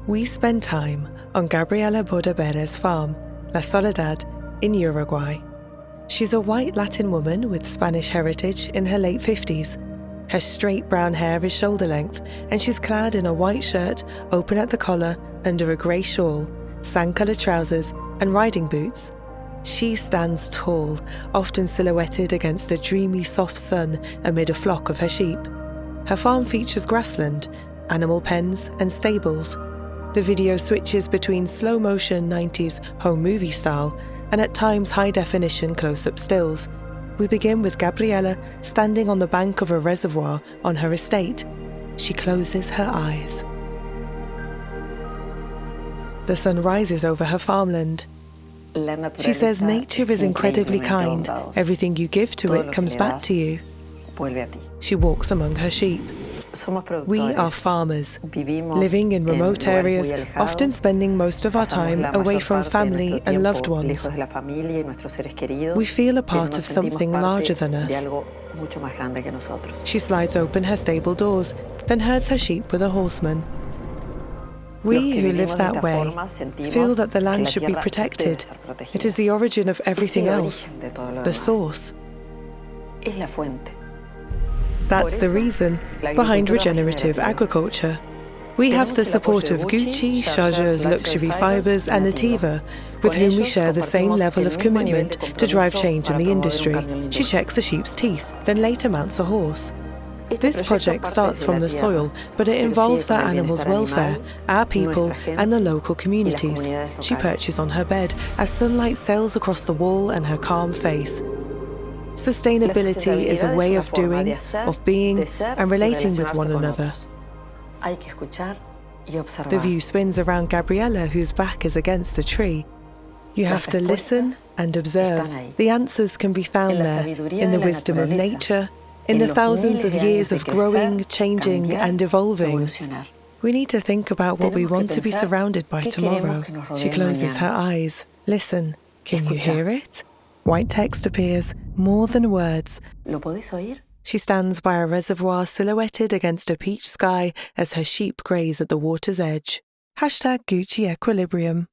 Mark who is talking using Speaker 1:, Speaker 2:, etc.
Speaker 1: We spend time on Gabriela Bordabehere's farm, La Soledad, in Uruguay. She's a white Latin woman with Spanish heritage in her late 50s. Her straight brown hair is shoulder length, and she's clad in a white shirt open at the collar under a grey shawl, sand-coloured trousers and riding boots. She stands tall, often silhouetted against a dreamy soft sun amid a flock of her sheep. Her farm features grassland, animal pens and stables. The video switches between slow-motion 90s home movie style and at times high-definition close-up stills. We begin with Gabriela standing on the bank of a reservoir on her estate. She closes her eyes. The sun rises over her farmland. She says nature is incredibly kind. Everything you give to it comes back to you. She walks among her sheep. We are farmers, living in remote areas, often spending most of our time away from family and loved ones. We feel a part of something larger than us. She slides open her stable doors, then herds her sheep with a horseman. We who live that way feel that the land should be protected. It is the origin of everything else, the source. That's the reason behind regenerative agriculture. We have the support of Gucci, Chargeur Luxury Fibers and NATIVA, with whom we share the same level of commitment to drive change in the industry. She checks the sheep's teeth, then later mounts a horse. This project starts from the soil, but it involves our animals' welfare, our people and the local communities. She perches on her bed as sunlight sails across the wall and her calm face. Sustainability is a way of doing, of being, and relating with one another. The view spins around Gabriela, whose back is against a tree. You have to listen and observe. The answers can be found there, in the wisdom of nature, in the thousands of years of growing, changing, and evolving. We need to think about what we want to be surrounded by tomorrow. She closes her eyes. Listen. Can you hear it? White text appears, more than words. She stands by a reservoir silhouetted against a peach sky as her sheep graze at the water's edge. #Gucci Equilibrium.